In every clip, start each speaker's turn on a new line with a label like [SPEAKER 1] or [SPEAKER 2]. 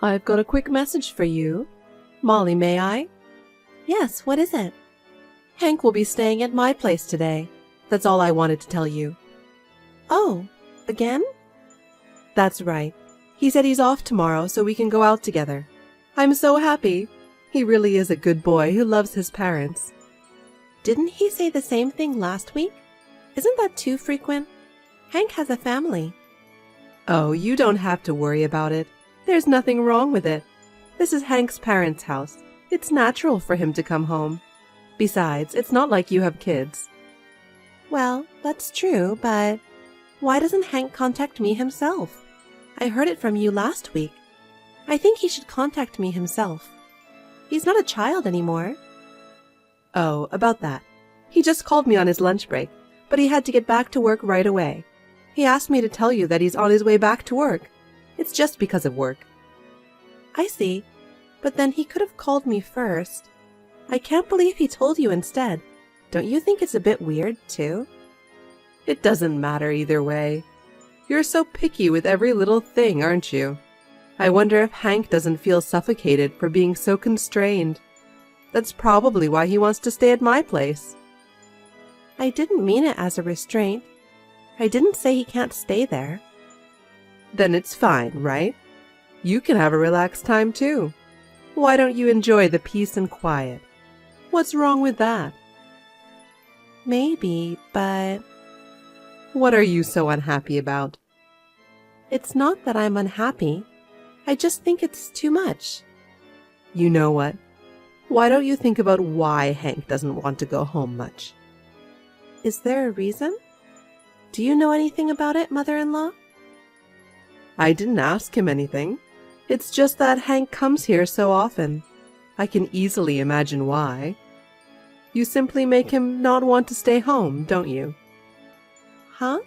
[SPEAKER 1] I've got a quick message for you. Molly, may I? Yes, what is it? Hank will be staying at my place today. That's all I wanted to tell you. Oh, again? That's right. He said he's off tomorrow so we can go out together. I'm so happy. He really is a good boy who loves his parents. Didn't he say the same thing last week? Isn't that too frequent? Hank has a family. Oh, you don't have to worry about it. There's nothing wrong with it. This is Hank's parents' house. It's natural for him to come home. Besides, it's not like you have kids. Well, that's true, but why doesn't Hank contact me himself? I heard it from you last week. I think he should contact me himself. He's not a child anymore. Oh, about that. He just called me on his lunch break, but he had to get back to work right away. He asked me to tell you that he's on his way back to work. It's just because of work. I see, but then he could have called me first. I can't believe he told you instead. Don't you think it's a bit weird, too? It doesn't matter either way. You're so picky with every little thing, aren't you? I wonder if Hank doesn't feel suffocated for being so constrained. That's probably why he wants to stay at my place. I didn't mean it as a restraint. I didn't say he can't stay there. Then it's fine, right? You can have a relaxed time too. Why don't you enjoy the peace and quiet? What's wrong with that? Maybe, but... What are you so unhappy about? It's not that I'm unhappy. I just think it's too much. You know what? Why don't you think about why Hank doesn't want to go home much? Is there a reason? Do you know anything about it, mother-in-law? I didn't ask him anything. It's just that Hank comes here so often. I can easily imagine why. You simply make him not want to stay home, don't you? Huh?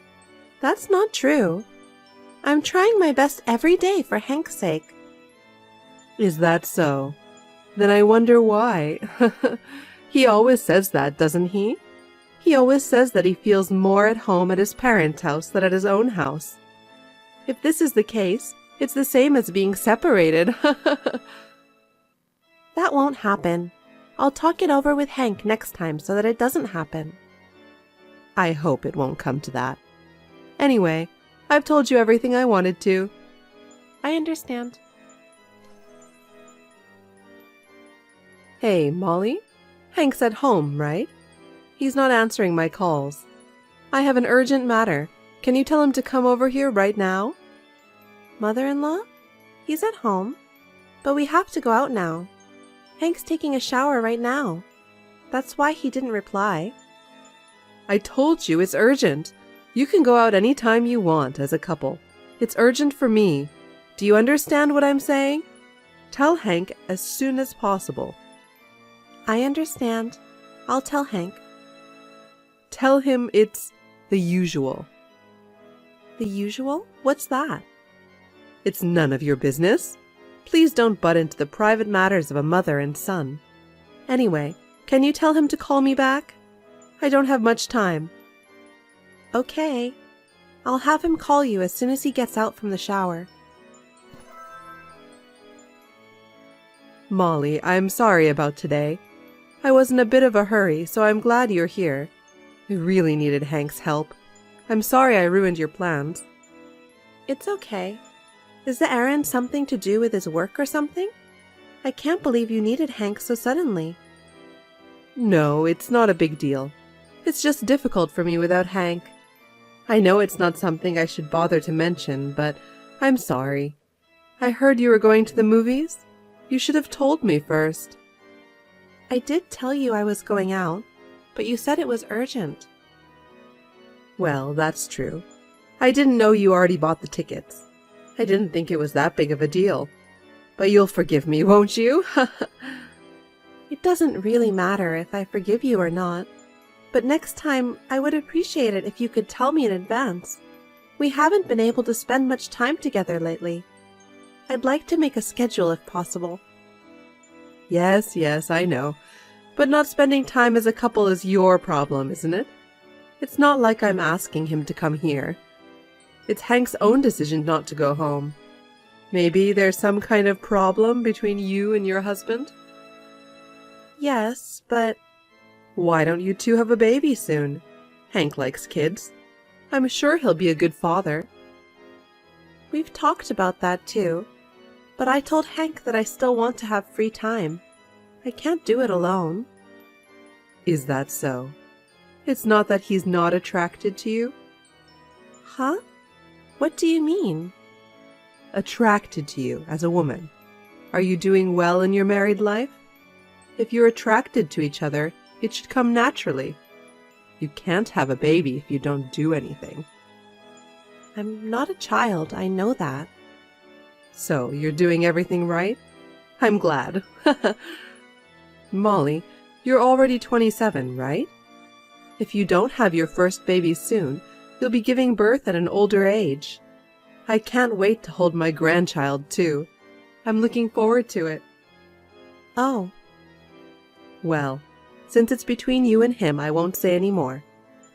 [SPEAKER 1] That's not true. I'm trying my best every day for Hank's sake. Is that so? Then I wonder why. He always says that, doesn't he? He always says that he feels more at home at his parents' house than at his own house. If this is the case, it's the same as being separated. That won't happen. I'll talk it over with Hank next time so that it doesn't happen. I hope it won't come to that. Anyway, I've told you everything I wanted to. I understand. Hey, Molly? Hank's at home, right? He's not answering my calls. I have an urgent matter. Can you tell him to come over here right now? Mother-in-law? He's at home. But we have to go out now. Hank's taking a shower right now. That's why he didn't reply. I told you it's urgent. You can go out any time you want as a couple. It's urgent for me. Do you understand what I'm saying? Tell Hank as soon as possible. I understand. I'll tell Hank. Tell him it's the usual. The usual? What's that? It's none of your business. Please don't butt into the private matters of a mother and son. Anyway, can you tell him to call me back? I don't have much time. Okay. I'll have him call you as soon as he gets out from the shower. Molly, I'm sorry about today. I was in a bit of a hurry, so I'm glad you're here. I really needed Hank's help. I'm sorry I ruined your plans. It's okay. Is the errand something to do with his work or something? I can't believe you needed Hank so suddenly. No, it's not a big deal. It's just difficult for me without Hank. I know it's not something I should bother to mention, but I'm sorry. I heard you were going to the movies. You should have told me first. I did tell you I was going out, but you said it was urgent. Well, that's true. I didn't know you already bought the tickets. I didn't think it was that big of a deal. But you'll forgive me, won't you? It doesn't really matter if I forgive you or not. But next time, I would appreciate it if you could tell me in advance. We haven't been able to spend much time together lately. I'd like to make a schedule if possible. Yes, I know. But not spending time as a couple is your problem, isn't it? It's not like I'm asking him to come here. It's Hank's own decision not to go home. Maybe there's some kind of problem between you and your husband? Yes, but why don't you two have a baby soon? Hank likes kids. I'm sure he'll be a good father. We've talked about that too, but I told Hank that I still want to have free time. I can't do it alone. Is that so? It's not that he's not attracted to you? Huh? What do you mean? Attracted to you as a woman. Are you doing well in your married life? If you're attracted to each other, it should come naturally. You can't have a baby if you don't do anything. I'm not a child, I know that. So, you're doing everything right? I'm glad. Molly, you're already 27, right? If you don't have your first baby soon, you'll be giving birth at an older age. I can't wait to hold my grandchild, too. I'm looking forward to it. Oh. Well, since it's between you and him, I won't say any more.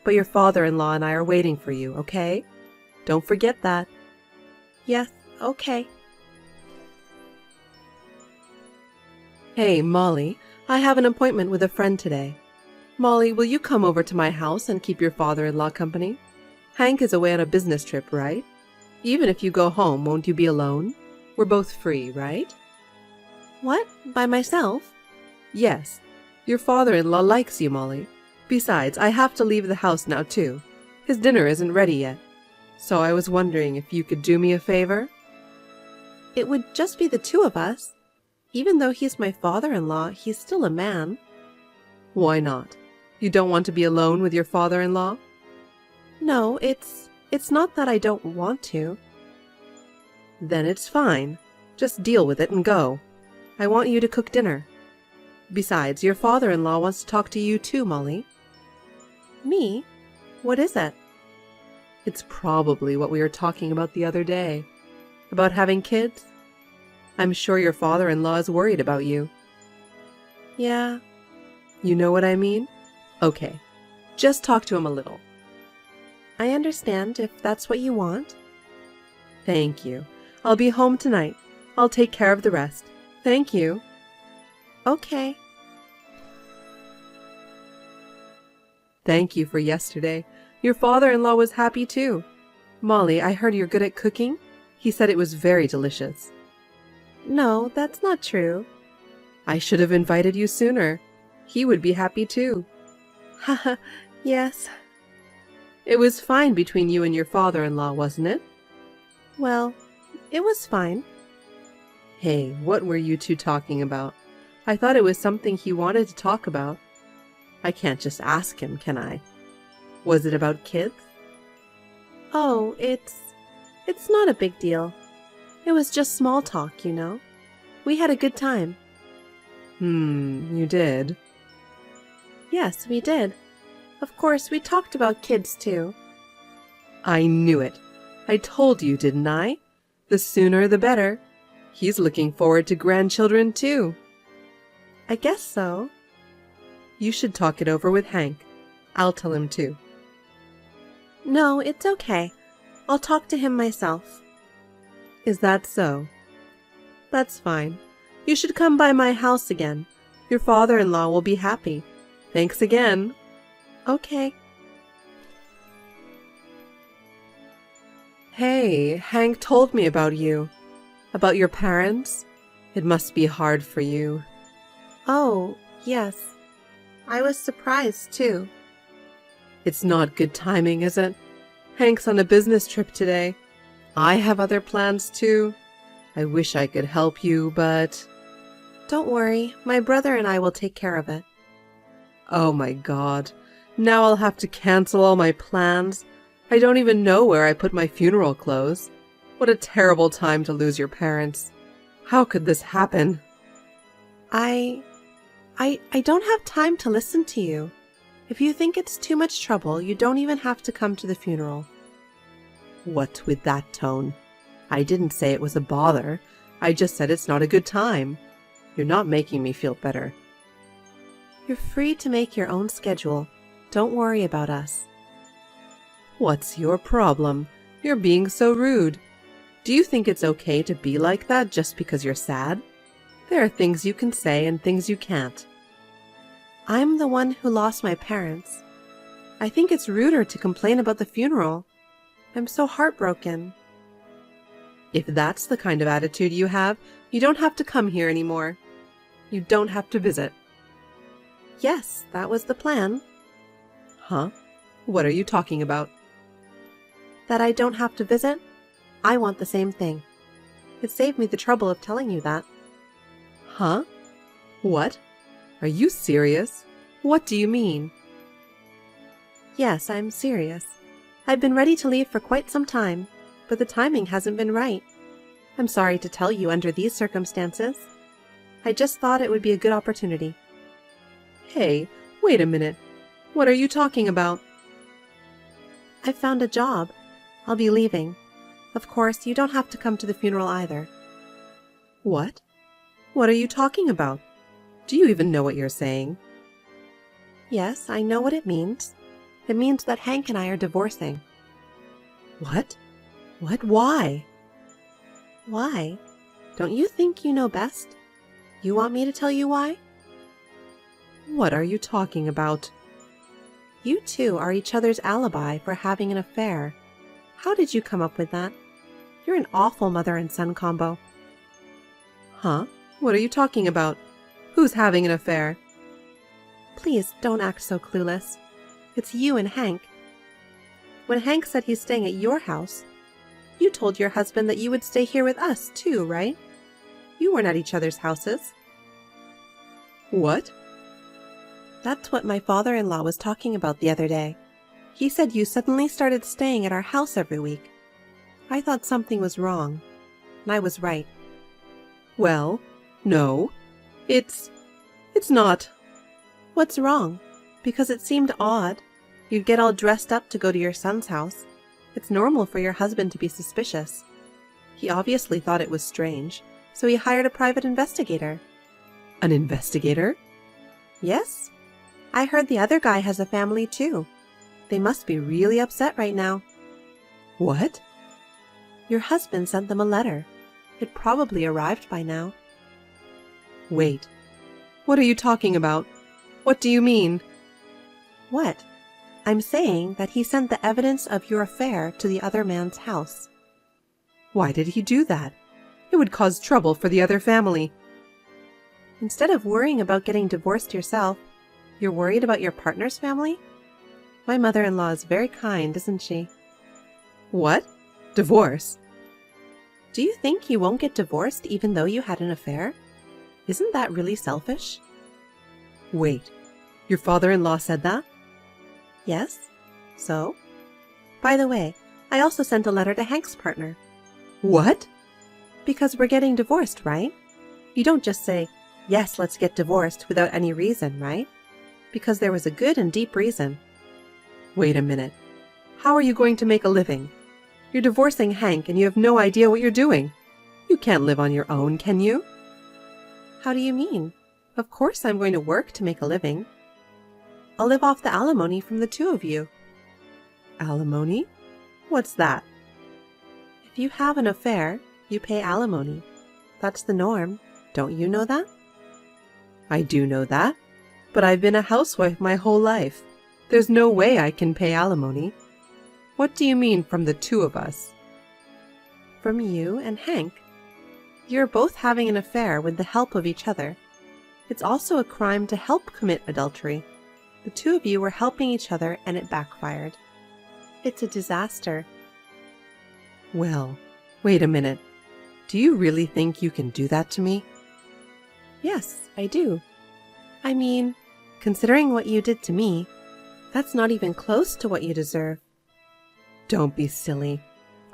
[SPEAKER 1] But your father-in-law and I are waiting for you, okay? Don't forget that. Yes, okay. Hey, Molly, I have an appointment with a friend today. Molly, will you come over to my house and keep your father-in-law company? Hank is away on a business trip, right? Even if you go home, won't you be alone? We're both free, right? What? By myself? Yes. Your father-in-law likes you, Molly. Besides, I have to leave the house now, too. His dinner isn't ready yet. So I was wondering if you could do me a favor? It would just be the two of us. Even though he's my father-in-law, he's still a man. Why not? You don't want to be alone with your father-in-law? No, it's not that I don't want to. Then it's fine. Just deal with it and go. I want you to cook dinner. Besides, your father-in-law wants to talk to you too, Molly. Me? What is it? It's probably what we were talking about the other day. About having kids? I'm sure your father-in-law is worried about you. Yeah. You know what I mean? Okay. Just talk to him a little. I understand if that's what you want. Thank you. I'll be home tonight. I'll take care of the rest. Thank you. Okay. Thank you for yesterday. Your father-in-law was happy too. Molly, I heard you're good at cooking. He said it was very delicious. No, that's not true. I should have invited you sooner. He would be happy too. Haha, yes. It was fine between you and your father-in-law, wasn't it? Well, it was fine. Hey, what were you two talking about? I thought it was something he wanted to talk about. I can't just ask him, can I? Was it about kids? Oh, it's not a big deal. It was just small talk, you know. We had a good time. You did? Yes, we did. Of course, we talked about kids too. I knew it. I told you, didn't I? The sooner the better. He's looking forward to grandchildren too. I guess so. You should talk it over with Hank. I'll tell him too. No, it's okay. I'll talk to him myself. Is that so? That's fine. You should come by my house again. Your father-in-law will be happy. Thanks again. Okay. Hey, Hank told me about you. About your parents. It must be hard for you. Oh, yes. I was surprised, too. It's not good timing, is it? Hank's on a business trip today. I have other plans, too. I wish I could help you, but... Don't worry. My brother and I will take care of it. Oh my God. Now I'll have to cancel all my plans. I don't even know where I put my funeral clothes. What a terrible time to lose your parents. How could this happen? I don't have time to listen to you. If you think it's too much trouble, you don't even have to come to the funeral. What with that tone? I didn't say it was a bother. I just said it's not a good time. You're not making me feel better. You're free to make your own schedule. Don't worry about us. What's your problem? You're being so rude. Do you think it's okay to be like that just because you're sad? There are things you can say and things you can't. I'm the one who lost my parents. I think it's ruder to complain about the funeral. I'm so heartbroken. If that's the kind of attitude you have, you don't have to come here anymore. You don't have to visit. Yes, that was the plan. Huh? What are you talking about? That I don't have to visit? I want the same thing. It saved me the trouble of telling you that. Huh? What? Are you serious? What do you mean? Yes, I'm serious. I've been ready to leave for quite some time, but the timing hasn't been right. I'm sorry to tell you under these circumstances. I just thought it would be a good opportunity. Hey, wait a minute. What are you talking about? I found a job. I'll be leaving. Of course, you don't have to come to the funeral either. What? What are you talking about? Do you even know what you're saying? Yes, I know what it means. It means that Hank and I are divorcing. What? What? Why? Why? Don't you think you know best? You want me to tell you why? What are you talking about? You two are each other's alibi for having an affair. How did you come up with that? You're an awful mother and son combo. Huh? What are you talking about? Who's having an affair? Please don't act so clueless. It's you and Hank. When Hank said he's staying at your house, you told your husband that you would stay here with us too, right? You weren't at each other's houses. What? That's what my father-in-law was talking about the other day. He said you suddenly started staying at our house every week. I thought something was wrong, and I was right. Well, no. It's not. What's wrong? Because it seemed odd. You'd get all dressed up to go to your son's house. It's normal for your husband to be suspicious. He obviously thought it was strange, so he hired a private investigator. An investigator? Yes. I heard the other guy has a family too. They must be really upset right now. What? Your husband sent them a letter. It probably arrived by now. Wait. What are you talking about? What do you mean? What? I'm saying that he sent the evidence of your affair to the other man's house. Why did he do that? It would cause trouble for the other family. Instead of worrying about getting divorced yourself, you're worried about your partner's family? My mother-in-law is very kind, isn't she? What? Divorce? Do you think you won't get divorced even though you had an affair? Isn't that really selfish? Wait, your father-in-law said that? Yes. So? By the way, I also sent a letter to Hank's partner. What? Because we're getting divorced, right? You don't just say, yes, let's get divorced without any reason, right? Because there was a good and deep reason. Wait a minute. How are you going to make a living? You're divorcing Hank and you have no idea what you're doing. You can't live on your own, can you? How do you mean? Of course I'm going to work to make a living. I'll live off the alimony from the two of you. Alimony? What's that? If you have an affair, you pay alimony. That's the norm. Don't you know that? I do know that, but I've been a housewife my whole life. There's no way I can pay alimony. What do you mean from the two of us? From you and Hank. You're both having an affair with the help of each other. It's also a crime to help commit adultery. The two of you were helping each other and it backfired. It's a disaster. Well, wait a minute. Do you really think you can do that to me? Yes, I do. I mean, considering what you did to me, that's not even close to what you deserve. Don't be silly.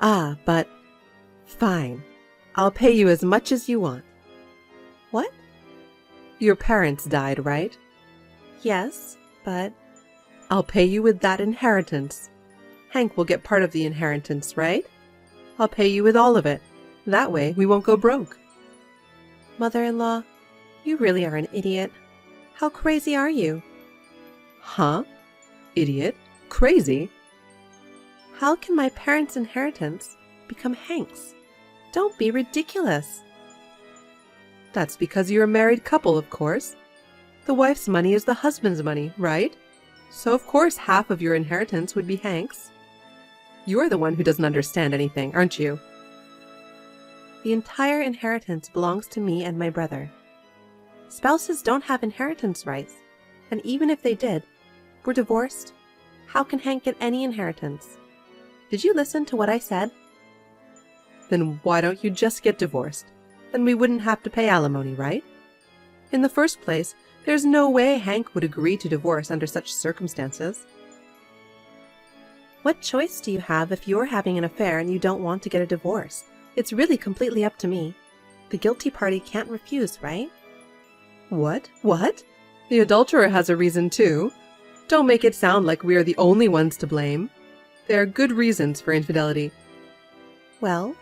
[SPEAKER 1] But fine. I'll pay you as much as you want. What? Your parents died, right? Yes, but I'll pay you with that inheritance. Hank will get part of the inheritance, right? I'll pay you with all of it. That way we won't go broke. Mother-in-law, you really are an idiot. How crazy are you? Huh? Idiot? Crazy? How can my parents' inheritance become Hank's? Don't be ridiculous.
[SPEAKER 2] That's because you're a married couple, of course. The wife's money is the husband's money, right? So of course half of your inheritance would be Hank's. You're the one who doesn't understand anything, aren't you?
[SPEAKER 1] The entire inheritance belongs to me and my brother. Spouses don't have inheritance rights, and even if they did, we're divorced. How can Hank get any inheritance? Did you listen to what I said?
[SPEAKER 2] Then why don't you just get divorced? Then we wouldn't have to pay alimony, right? In the first place, there's no way Hank would agree to divorce under such circumstances.
[SPEAKER 1] What choice do you have if you're having an affair and you don't want to get a divorce? It's really completely up to me. The guilty party can't refuse, right?
[SPEAKER 2] What? What? The adulterer has a reason too. Don't make it sound like we are the only ones to blame. There are good reasons for infidelity.
[SPEAKER 1] Well,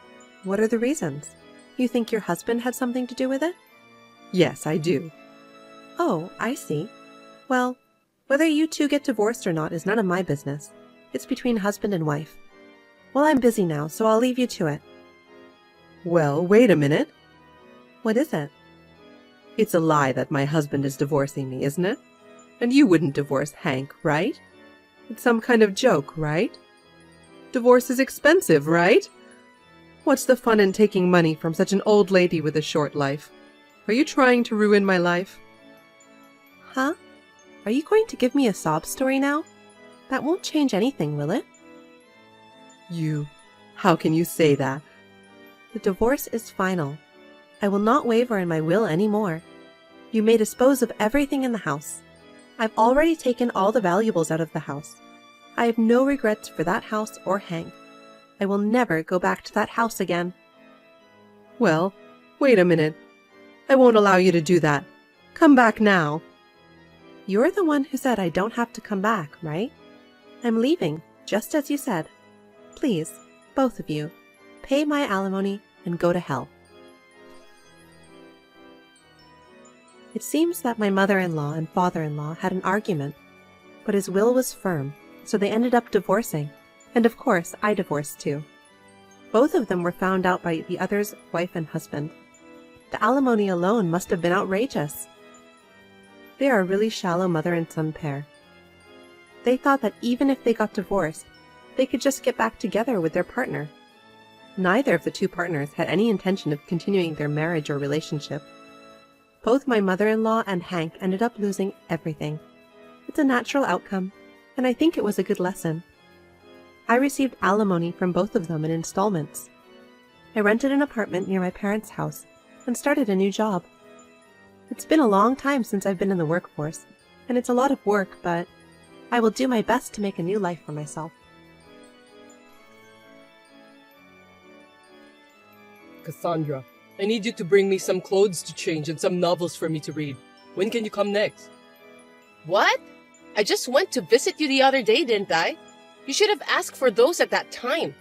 [SPEAKER 1] what are the reasons? You think your husband had something to do with it?
[SPEAKER 2] Yes, I do.
[SPEAKER 1] Oh, I see. Well, whether you two get divorced or not is none of my business. It's between husband and wife. Well, I'm busy now, so I'll leave you to it.
[SPEAKER 2] Well, wait a minute.
[SPEAKER 1] What is it?
[SPEAKER 2] It's a lie that my husband is divorcing me, isn't it? And you wouldn't divorce Hank, right? It's some kind of joke, right? Divorce is expensive, right? What's the fun in taking money from such an old lady with a short life? Are you trying to ruin my life?
[SPEAKER 1] Huh? Are you going to give me a sob story now? That won't change anything, will it?
[SPEAKER 2] How can you say that?
[SPEAKER 1] The divorce is final. I will not waver in my will anymore. You may dispose of everything in the house. I've already taken all the valuables out of the house. I have no regrets for that house or Hank. I will never go back to that house again.
[SPEAKER 2] Well, wait a minute. I won't allow you to do that. Come back now.
[SPEAKER 1] You're the one who said I don't have to come back, right? I'm leaving, just as you said. Please, both of you, pay my alimony and go to hell. It seems that my mother-in-law and father-in-law had an argument, but his will was firm, so they ended up divorcing, and of course I divorced too. Both of them were found out by the other's wife and husband. The alimony alone must have been outrageous. They are a really shallow mother and son pair. They thought that even if they got divorced, they could just get back together with their partner. Neither of the two partners had any intention of continuing their marriage or relationship. Both my mother-in-law and Hank ended up losing everything. It's a natural outcome, and I think it was a good lesson. I received alimony from both of them in installments. I rented an apartment near my parents' house and started a new job. It's been a long time since I've been in the workforce, and it's a lot of work, but I will do my best to make a new life for myself.
[SPEAKER 3] Cassandra, I need you to bring me some clothes to change and some novels for me to read. When can you come next?
[SPEAKER 4] What? I just went to visit you the other day, didn't I? You should have asked for those at that time.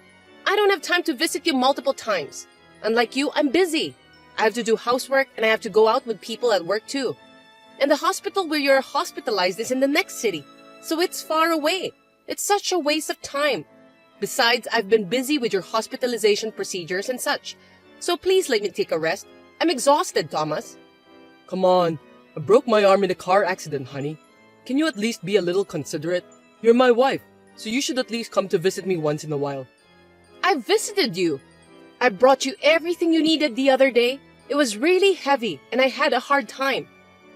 [SPEAKER 4] I don't have time to visit you multiple times. Unlike you, I'm busy. I have to do housework and I have to go out with people at work too. And the hospital where you're hospitalized is in the next city, so it's far away. It's such a waste of time. Besides, I've been busy with your hospitalization procedures and such. So please let me take a rest. I'm exhausted, Thomas.
[SPEAKER 3] Come on. I broke my arm in a car accident, honey. Can you at least be a little considerate? You're my wife, so you should at least come to visit me once in a while.
[SPEAKER 4] I visited you. I brought you everything you needed the other day. It was really heavy and I had a hard time.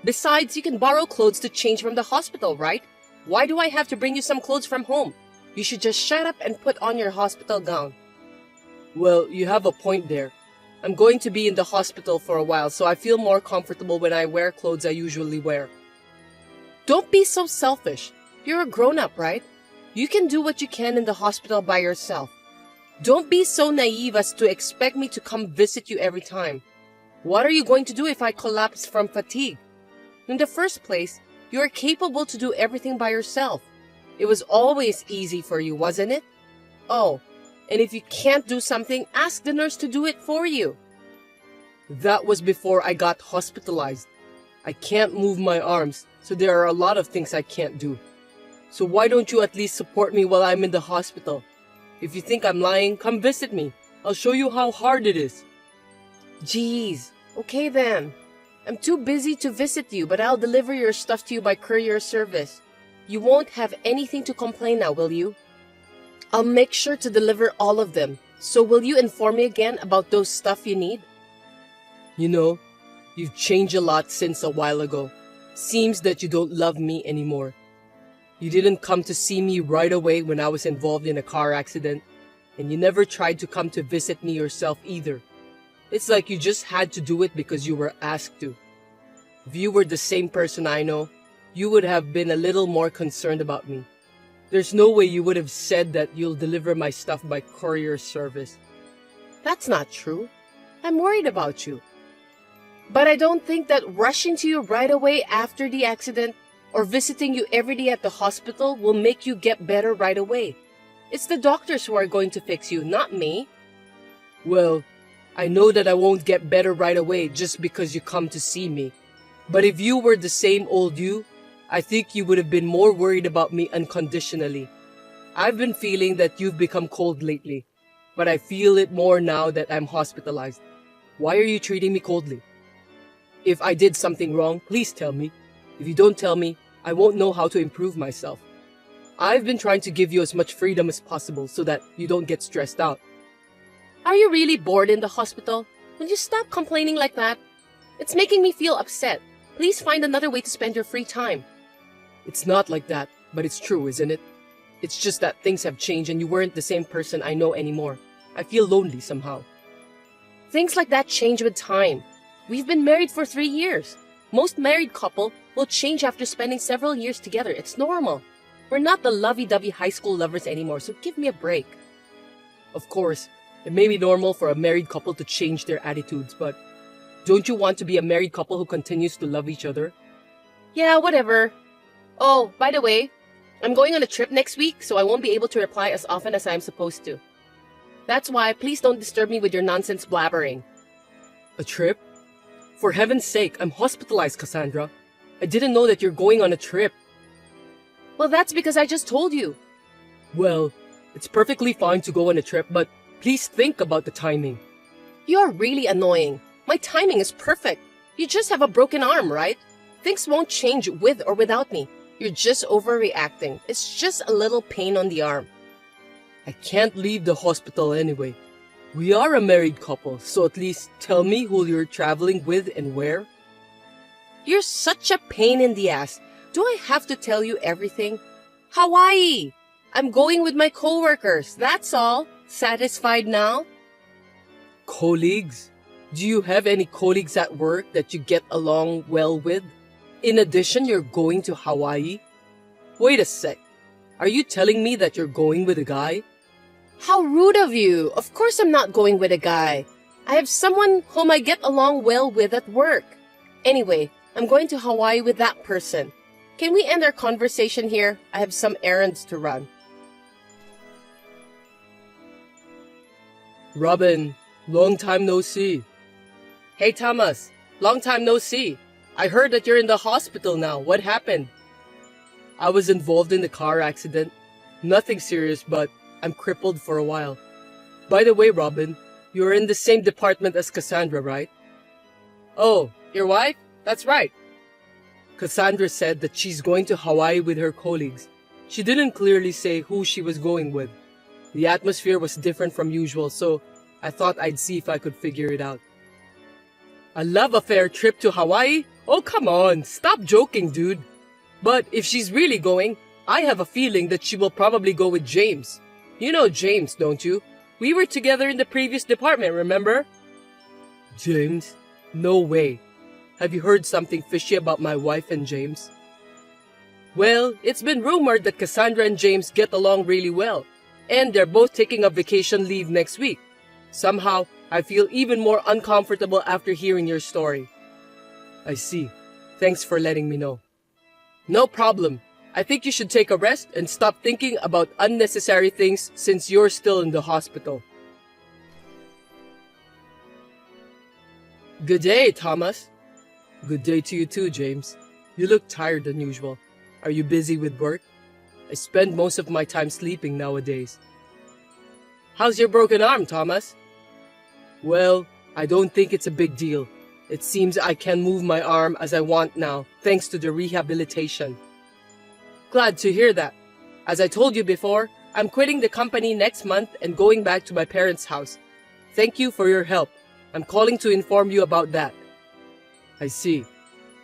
[SPEAKER 4] Besides, you can borrow clothes to change from the hospital, right? Why do I have to bring you some clothes from home? You should just shut up and put on your hospital gown.
[SPEAKER 3] Well, you have a point there. I'm going to be in the hospital for a while, so I feel more comfortable when I wear clothes I usually wear.
[SPEAKER 4] Don't be so selfish. You're a grown-up, right? You can do what you can in the hospital by yourself. Don't be so naive as to expect me to come visit you every time. What are you going to do if I collapse from fatigue? In the first place, you are capable to do everything by yourself. It was always easy for you, wasn't it? Oh, and if you can't do something, ask the nurse to do it for you.
[SPEAKER 3] That was before I got hospitalized. I can't move my arms, so there are a lot of things I can't do. So why don't you at least support me while I'm in the hospital? If you think I'm lying, come visit me. I'll show you how hard it is.
[SPEAKER 4] Jeez. Okay then. I'm too busy to visit you, but I'll deliver your stuff to you by courier service. You won't have anything to complain now, will you? I'll make sure to deliver all of them. So will you inform me again about those stuff you need?
[SPEAKER 3] You know, you've changed a lot since a while ago. Seems that you don't love me anymore. You didn't come to see me right away when I was involved in a car accident, and you never tried to come to visit me yourself either. It's like you just had to do it because you were asked to. If you were the same person I know, you would have been a little more concerned about me. There's no way you would have said that you'll deliver my stuff by courier service.
[SPEAKER 4] That's not true. I'm worried about you. But I don't think that rushing to you right away after the accident or visiting you every day at the hospital will make you get better right away. It's the doctors who are going to fix you, not me.
[SPEAKER 3] Well, I know that I won't get better right away just because you come to see me. But if you were the same old you, I think you would have been more worried about me unconditionally. I've been feeling that you've become cold lately, but I feel it more now that I'm hospitalized. Why are you treating me coldly? If I did something wrong, please tell me. If you don't tell me, I won't know how to improve myself. I've been trying to give you as much freedom as possible so that you don't get stressed out.
[SPEAKER 4] Are you really bored in the hospital? Will you stop complaining like that? It's making me feel upset. Please find another way to spend your free time.
[SPEAKER 3] It's not like that, but it's true, isn't it? It's just that things have changed and you weren't the same person I know anymore. I feel lonely somehow.
[SPEAKER 4] Things like that change with time. We've been married for 3 years. Most married couple will change after spending several years together. It's normal. We're not the lovey-dovey high school lovers anymore, so give me a break.
[SPEAKER 3] Of course, it may be normal for a married couple to change their attitudes, but don't you want to be a married couple who continues to love each other?
[SPEAKER 4] Yeah, whatever. Oh, by the way, I'm going on a trip next week, so I won't be able to reply as often as I'm supposed to. That's why, please don't disturb me with your nonsense blabbering.
[SPEAKER 3] A trip? For heaven's sake, I'm hospitalized, Cassandra. I didn't know that you're going on a trip.
[SPEAKER 4] Well, that's because I just told you.
[SPEAKER 3] Well, it's perfectly fine to go on a trip, but please think about the timing.
[SPEAKER 4] You're really annoying. My timing is perfect. You just have a broken arm, right? Things won't change with or without me. You're just overreacting. It's just a little pain on the arm.
[SPEAKER 3] I can't leave the hospital anyway. We are a married couple, so at least tell me who you're traveling with and where.
[SPEAKER 4] You're such a pain in the ass. Do I have to tell you everything? Hawaii! I'm going with my coworkers, that's all. Satisfied now?
[SPEAKER 3] Colleagues? Do you have any colleagues at work that you get along well with? In addition, you're going to Hawaii? Wait a sec. Are you telling me that you're going with a guy?
[SPEAKER 4] How rude of you! Of course I'm not going with a guy. I have someone whom I get along well with at work. Anyway, I'm going to Hawaii with that person. Can we end our conversation here? I have some errands to run.
[SPEAKER 3] Robin, long time no see.
[SPEAKER 4] Hey Thomas, long time no see. I heard that you're in the hospital now. What happened?
[SPEAKER 3] I was involved in the car accident. Nothing serious, but I'm crippled for a while. By the way, Robin, you're in the same department as Cassandra, right?
[SPEAKER 4] Oh, your wife? That's right.
[SPEAKER 3] Cassandra said that she's going to Hawaii with her colleagues. She didn't clearly say who she was going with. The atmosphere was different from usual, so I thought I'd see if I could figure it out.
[SPEAKER 4] A love affair trip to Hawaii? Oh, come on. Stop joking, dude. But if she's really going, I have a feeling that she will probably go with James. You know James, don't you? We were together in the previous department, remember?
[SPEAKER 3] James? No way. Have you heard something fishy about my wife and James?
[SPEAKER 4] Well, it's been rumored that Cassandra and James get along really well, and they're both taking a vacation leave next week. Somehow, I feel even more uncomfortable after hearing your story.
[SPEAKER 3] I see. Thanks for letting me know.
[SPEAKER 4] No problem. I think you should take a rest and stop thinking about unnecessary things since you're still in the hospital. Good day, Thomas.
[SPEAKER 3] Good day to you too, James. You look tired than usual. Are you busy with work? I spend most of my time sleeping nowadays.
[SPEAKER 4] How's your broken arm, Thomas?
[SPEAKER 3] Well, I don't think it's a big deal. It seems I can move my arm as I want now, thanks to the rehabilitation. Glad to hear that. As I told you before, I'm quitting the company next month and going back to my parents' house. Thank you for your help. I'm calling to inform you about that. I see.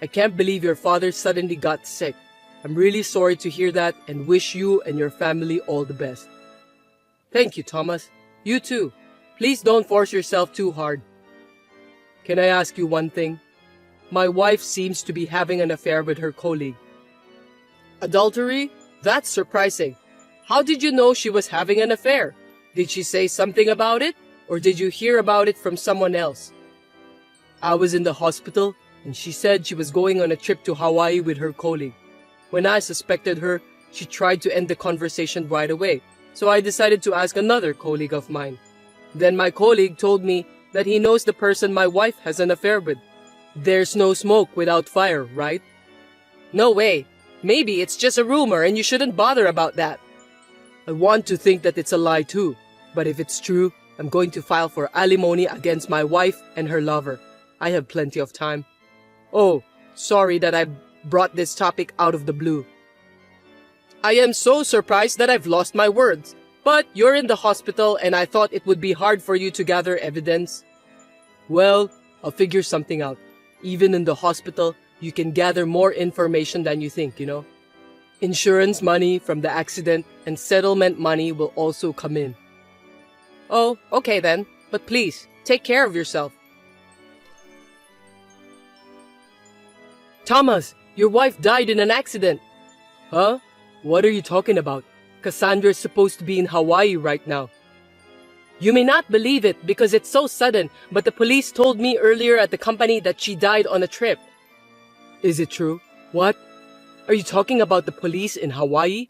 [SPEAKER 3] I can't believe your father suddenly got sick. I'm really sorry to hear that and wish you and your family all the best. Thank you, Thomas. You too. Please don't force yourself too hard. Can I ask you one thing? My wife seems to be having an affair with her colleague. Adultery? That's surprising. How did you know she was having an affair? Did she say something about it? Or did you hear about it from someone else? I was in the hospital and she said she was going on a trip to Hawaii with her colleague. When I suspected her, she tried to end the conversation right away, so I decided to ask another colleague of mine. Then my colleague told me that he knows the person my wife has an affair with. There's no smoke without fire, right? No way. Maybe it's just a rumor and you shouldn't bother about that. I want to think that it's a lie too, but if it's true, I'm going to file for alimony against my wife and her lover. I have plenty of time. Oh, sorry that I brought this topic out of the blue. I am so surprised that I've lost my words. But you're in the hospital and I thought it would be hard for you to gather evidence. Well, I'll figure something out. Even in the hospital, you can gather more information than you think, you know. Insurance money from the accident and settlement money will also come in. Oh, okay then. But please, take care of yourself. Thomas, your wife died in an accident. Huh? What are you talking about? Cassandra is supposed to be in Hawaii right now. You may not believe it because it's so sudden, but the police told me earlier at the company that she died on a trip. Is it true? What? Are you talking about the police in Hawaii?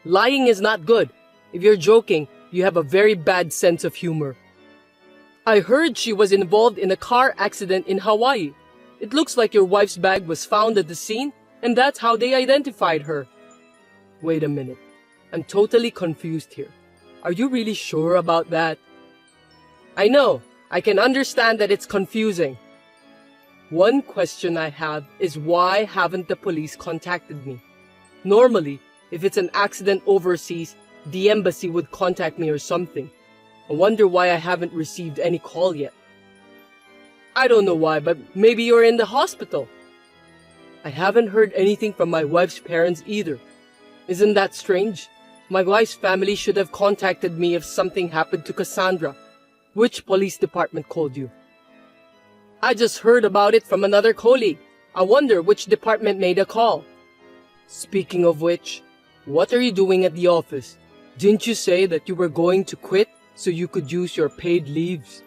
[SPEAKER 3] Lying is not good. If you're joking, you have a very bad sense of humor. I heard she was involved in a car accident in Hawaii. It looks like your wife's bag was found at the scene, and that's how they identified her. Wait a minute. I'm totally confused here. Are you really sure about that? I know. I can understand that it's confusing. One question I have is why haven't the police contacted me? Normally, if it's an accident overseas, the embassy would contact me or something. I wonder why I haven't received any call yet. I don't know why, but maybe you're in the hospital. I haven't heard anything from my wife's parents either. Isn't that strange? My wife's family should have contacted me if something happened to Cassandra. Which police department called you? I just heard about it from another colleague. I wonder which department made a call. Speaking of which, what are you doing at the office? Didn't you say that you were going to quit so you could use your paid leaves?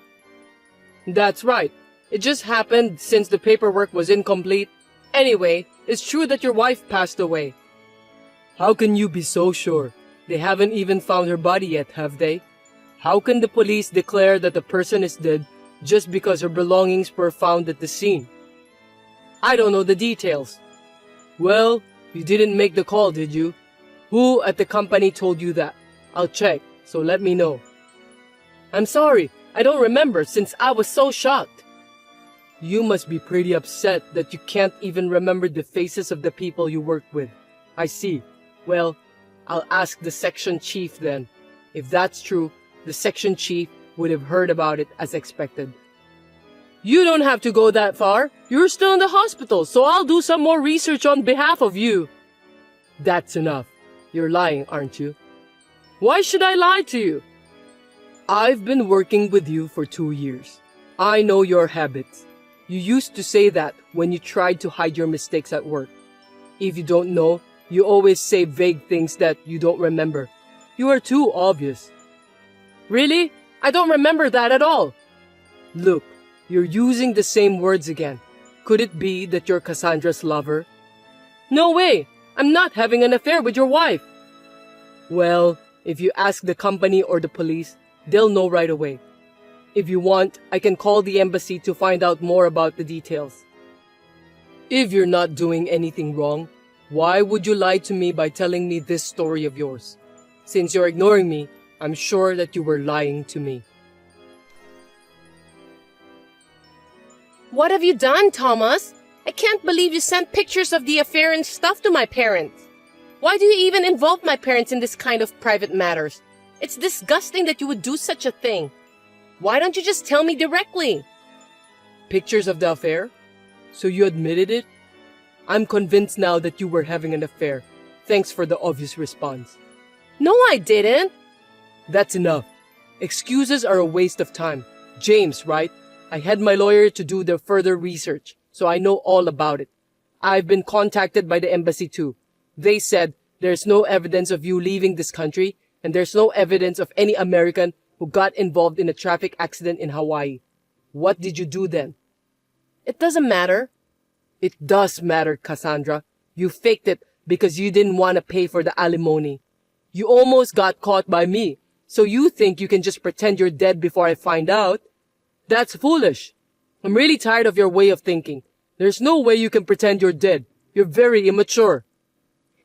[SPEAKER 3] That's right. It just happened since the paperwork was incomplete. Anyway, it's true that your wife passed away. How can you be so sure? They haven't even found her body yet, have they? How can the police declare that the person is dead just because her belongings were found at the scene? I don't know the details. Well, you didn't make the call, did you? Who at the company told you that? I'll check, so let me know. I'm sorry, I don't remember since I was so shocked. You must be pretty upset that you can't even remember the faces of the people you work with. I see. Well, I'll ask the section chief then. If that's true, the section chief would have heard about it as expected. You don't have to go that far. You're still in the hospital, so I'll do some more research on behalf of you. That's enough. You're lying, aren't you? Why should I lie to you? I've been working with you for 2 years. I know your habits. You used to say that when you tried to hide your mistakes at work. If you don't know, you always say vague things that you don't remember. You are too obvious. Really? I don't remember that at all. Look, you're using the same words again. Could it be that you're Cassandra's lover? No way! I'm not having an affair with your wife. Well, if you ask the company or the police, they'll know right away. If you want, I can call the embassy to find out more about the details. If you're not doing anything wrong, why would you lie to me by telling me this story of yours? Since you're ignoring me, I'm sure that you were lying to me.
[SPEAKER 4] What have you done, Thomas? I can't believe you sent pictures of the affair and stuff to my parents. Why do you even involve my parents in this kind of private matters? It's disgusting that you would do such a thing. Why don't you just tell me directly?
[SPEAKER 3] Pictures of the affair? So you admitted it? I'm convinced now that you were having an affair. Thanks for the obvious response.
[SPEAKER 4] No, I didn't.
[SPEAKER 3] That's enough. Excuses are a waste of time. James, right? I had my lawyer to do the further research, so I know all about it. I've been contacted by the embassy too. They said there's no evidence of you leaving this country, and there's no evidence of any American who got involved in a traffic accident in Hawaii. What did you do then?
[SPEAKER 4] It doesn't matter.
[SPEAKER 3] It does matter, Cassandra. You faked it because you didn't want to pay for the alimony. You almost got caught by me, so you think you can just pretend you're dead before I find out? That's foolish. I'm really tired of your way of thinking. There's no way you can pretend you're dead. You're very immature.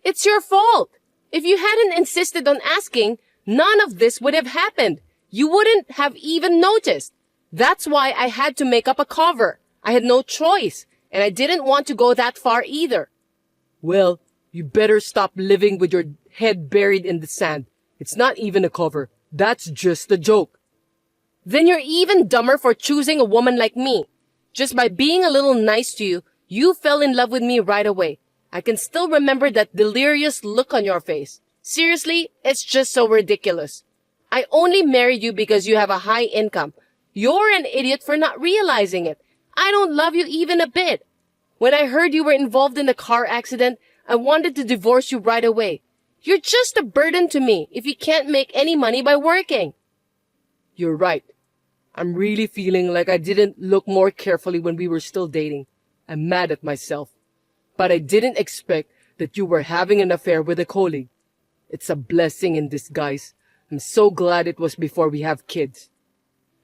[SPEAKER 4] It's your fault. If you hadn't insisted on asking, none of this would have happened. You wouldn't have even noticed. That's why I had to make up a cover. I had no choice, and I didn't want to go that far either.
[SPEAKER 3] Well, you better stop living with your head buried in the sand. It's not even a cover. That's just a joke.
[SPEAKER 4] Then you're even dumber for choosing a woman like me. Just by being a little nice to you, you fell in love with me right away. I can still remember that delirious look on your face. Seriously, it's just so ridiculous. I only married you because you have a high income. You're an idiot for not realizing it. I don't love you even a bit. When I heard you were involved in a car accident, I wanted to divorce you right away. You're just a burden to me if you can't make any money by working.
[SPEAKER 3] You're right. I'm really feeling like I didn't look more carefully when we were still dating. I'm mad at myself. But I didn't expect that you were having an affair with a colleague. It's a blessing in disguise. I'm so glad it was before we have kids.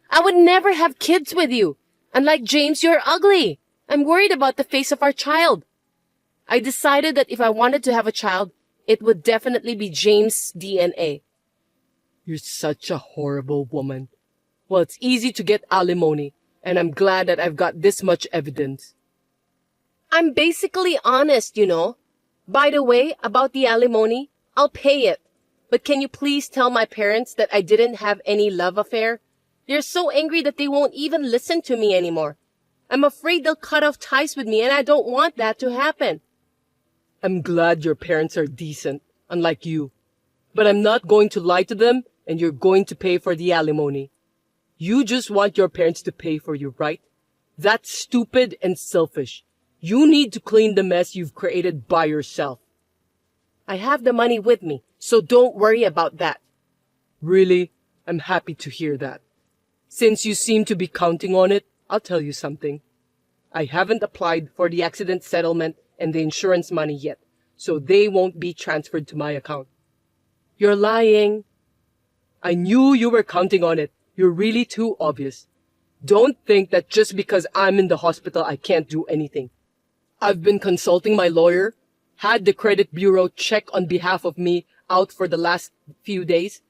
[SPEAKER 4] I would never have kids with you. Unlike James, you're ugly. I'm worried about the face of our child. I decided that if I wanted to have a child, it would definitely be James' DNA.
[SPEAKER 3] You're such a horrible woman. Well, it's easy to get alimony, and I'm glad that I've got this much evidence.
[SPEAKER 4] I'm basically honest, you know. By the way, about the alimony, I'll pay it. But can you please tell my parents that I didn't have any love affair? They're so angry that they won't even listen to me anymore. I'm afraid they'll cut off ties with me, and I don't want that to happen.
[SPEAKER 3] I'm glad your parents are decent, unlike you. But I'm not going to lie to them, and you're going to pay for the alimony. You just want your parents to pay for you, right? That's stupid and selfish. You need to clean the mess you've created by yourself.
[SPEAKER 4] I have the money with me, so don't worry about that.
[SPEAKER 3] Really? I'm happy to hear that. Since you seem to be counting on it, I'll tell you something. I haven't applied for the accident settlement and the insurance money yet, so they won't be transferred to my account.
[SPEAKER 4] You're lying.
[SPEAKER 3] I knew you were counting on it. You're really too obvious. Don't think that just because I'm in the hospital I can't do anything. I've been consulting my lawyer, had the credit bureau check on behalf of me out for the last few days.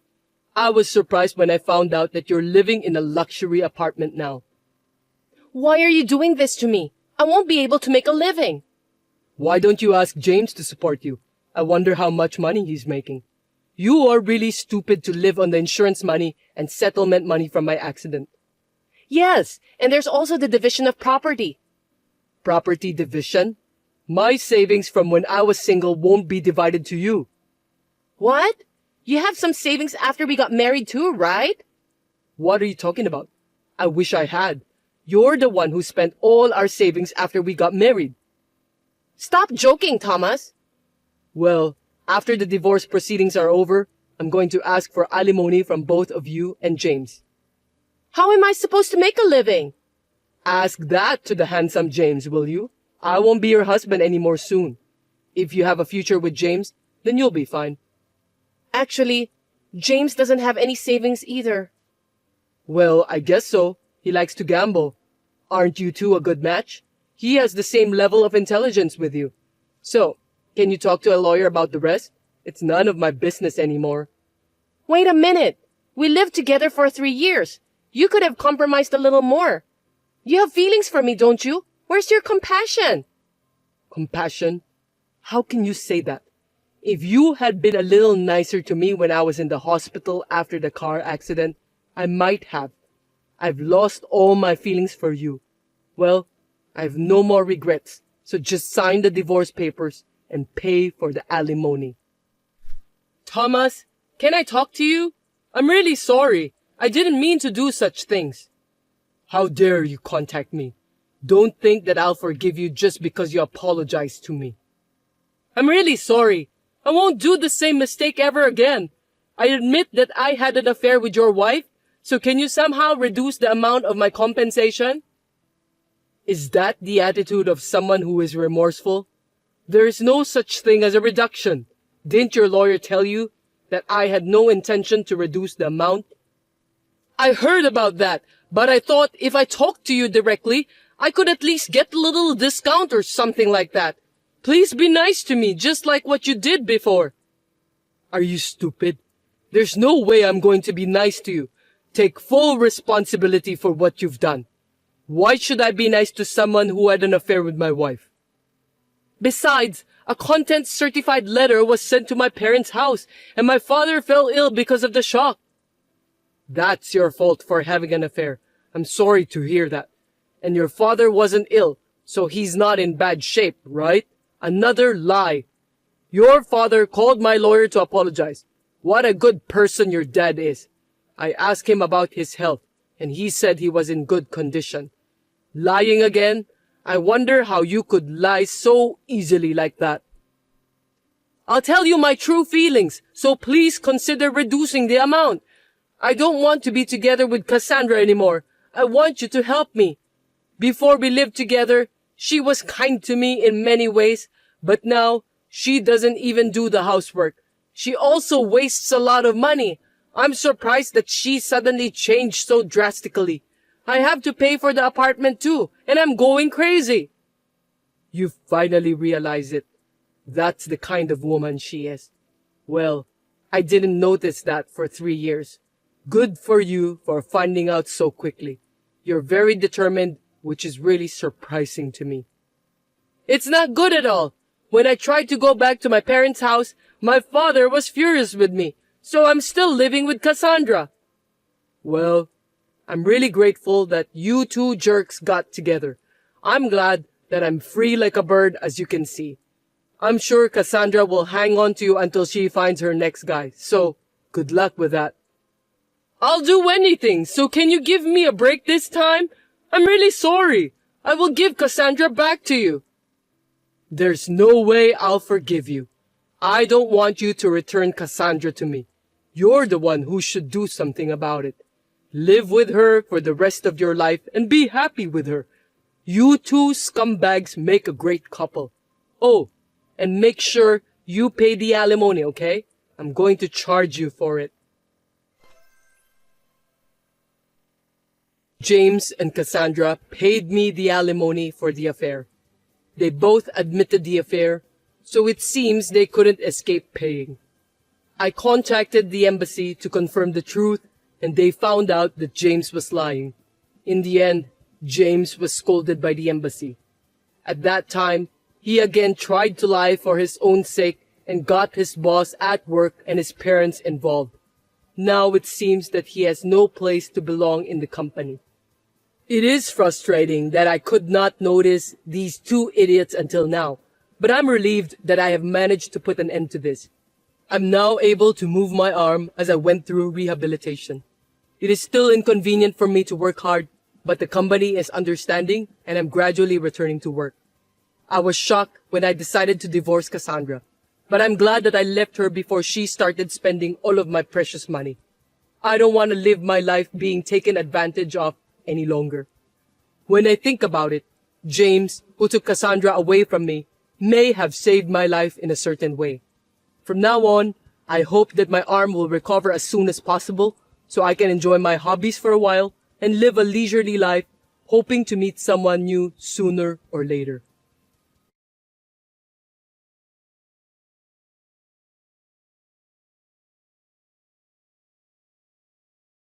[SPEAKER 3] I was surprised when I found out that you're living in a luxury apartment now.
[SPEAKER 4] Why are you doing this to me? I won't be able to make a living.
[SPEAKER 3] Why don't you ask James to support you? I wonder how much money he's making. You are really stupid to live on the insurance money and settlement money from my accident.
[SPEAKER 4] Yes, and there's also the division of property.
[SPEAKER 3] Property division? My savings from when I was single won't be divided to you.
[SPEAKER 4] What? You have some savings after we got married too, right?
[SPEAKER 3] What are you talking about? I wish I had. You're the one who spent all our savings after we got married.
[SPEAKER 4] Stop joking, Thomas.
[SPEAKER 3] Well, after the divorce proceedings are over, I'm going to ask for alimony from both of you and James.
[SPEAKER 4] How am I supposed to make a living?
[SPEAKER 3] Ask that to the handsome James, will you? I won't be your husband anymore soon. If you have a future with James, then you'll be fine.
[SPEAKER 4] Actually, James doesn't have any savings either.
[SPEAKER 3] Well, I guess so. He likes to gamble. Aren't you two a good match? He has the same level of intelligence with you. So, can you talk to a lawyer about the rest? It's none of my business anymore.
[SPEAKER 4] Wait a minute. We lived together for 3 years. You could have compromised a little more. You have feelings for me, don't you? Where's your compassion?
[SPEAKER 3] Compassion? How can you say that? If you had been a little nicer to me when I was in the hospital after the car accident, I might have. I've lost all my feelings for you. Well, I have no more regrets, so just sign the divorce papers and pay for the alimony. Thomas, can I talk to you? I'm really sorry. I didn't mean to do such things. How dare you contact me? Don't think that I'll forgive you just because you apologized to me. I'm really sorry. I won't do the same mistake ever again. I admit that I had an affair with your wife, so can you somehow reduce the amount of my compensation? Is that the attitude of someone who is remorseful? There is no such thing as a reduction. Didn't your lawyer tell you that I had no intention to reduce the amount? I heard about that, but I thought if I talked to you directly, I could at least get a little discount or something like that. Please be nice to me, just like what you did before. Are you stupid? There's no way I'm going to be nice to you. Take full responsibility for what you've done. Why should I be nice to someone who had an affair with my wife? Besides, a content-certified letter was sent to my parents' house, and my father fell ill because of the shock. That's your fault for having an affair. I'm sorry to hear that. And your father wasn't ill, so he's not in bad shape, right? Another lie. Your father called my lawyer to apologize. What a good person your dad is. I asked him about his health, and he said he was in good condition. Lying again? I wonder how you could lie so easily like that. I'll tell you my true feelings, so please consider reducing the amount. I don't want to be together with Cassandra anymore. I want you to help me. Before we lived together, she was kind to me in many ways, but now she doesn't even do the housework. She also wastes a lot of money. I'm surprised that she suddenly changed so drastically. I have to pay for the apartment too, and I'm going crazy. You finally realize it. That's the kind of woman she is. Well, I didn't notice that for 3 years. Good for you for finding out so quickly. You're very determined, which is really surprising to me. It's not good at all. When I tried to go back to my parents' house, my father was furious with me, so I'm still living with Cassandra. Well, I'm really grateful that you two jerks got together. I'm glad that I'm free like a bird, as you can see. I'm sure Cassandra will hang on to you until she finds her next guy, so good luck with that. I'll do anything, so can you give me a break this time? I'm really sorry. I will give Cassandra back to you. There's no way I'll forgive you. I don't want you to return Cassandra to me. You're the one who should do something about it. Live with her for the rest of your life and be happy with her. You two scumbags make a great couple. Oh, and make sure you pay the alimony, okay? I'm going to charge you for it. James and Cassandra paid me the alimony for the affair. They both admitted the affair, so it seems they couldn't escape paying. I contacted the embassy to confirm the truth, and they found out that James was lying. In the end, James was scolded by the embassy. At that time, he again tried to lie for his own sake and got his boss at work and his parents involved. Now it seems that he has no place to belong in the company. It is frustrating that I could not notice these two idiots until now, but I'm relieved that I have managed to put an end to this. I'm now able to move my arm as I went through rehabilitation. It is still inconvenient for me to work hard, but the company is understanding and I'm gradually returning to work. I was shocked when I decided to divorce Cassandra, but I'm glad that I left her before she started spending all of my precious money. I don't want to live my life being taken advantage of any longer. When I think about it, James, who took Cassandra away from me, may have saved my life in a certain way. From now on, I hope that my arm will recover as soon as possible so I can enjoy my hobbies for a while and live a leisurely life, hoping to meet someone new sooner or later.